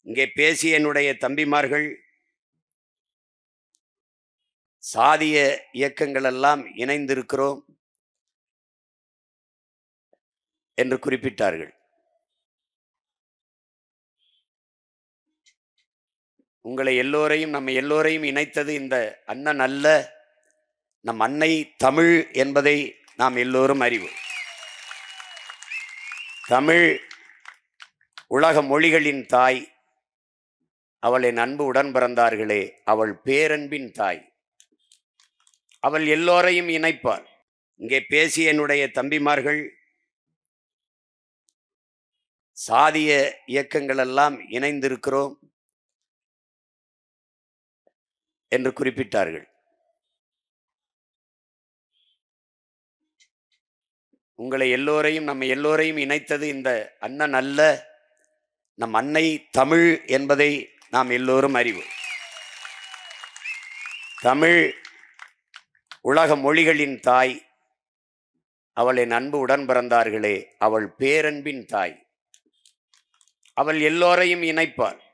இங்கே பேசிய என்னுடைய தம்பிமார்கள் சாதிய இயக்கங்கள் எல்லாம் இணைந்திருக்கிறோம் என்று குறிப்பிட்டார்கள். உங்களை எல்லோரையும் நம்ம எல்லோரையும் இணைத்தது இந்த அண்ணன் அல்ல, நம் அன்னை தமிழ் என்பதை நாம் எல்லோரும் அறிவோம். தமிழ் உலக மொழிகளின் தாய். அவள் என் அன்பு உடன் பிறந்தார்களே, அவள் பேரன்பின் தாய். அவள் எல்லோரையும் இணைப்பாள். இங்கே பேசிய என்னுடைய தம்பிமார்கள் சாதிய இயக்கங்கள் எல்லாம் இணைந்திருக்கிறோம் என்று குறிப்பிட்டார்கள். உங்களை எல்லோரையும் நம்ம எல்லோரையும் இணைத்தது இந்த அண்ணன் அல்ல, நம் அன்னை தமிழ் என்பதை நாம் எல்லோரும் அறிவோம். தமிழ் உலக மொழிகளின் தாய். அவள் என் அன்பு உடன் பிறந்தார்களே, அவள் பேரன்பின் தாய். அவள் எல்லோரையும் இணைப்பாள்.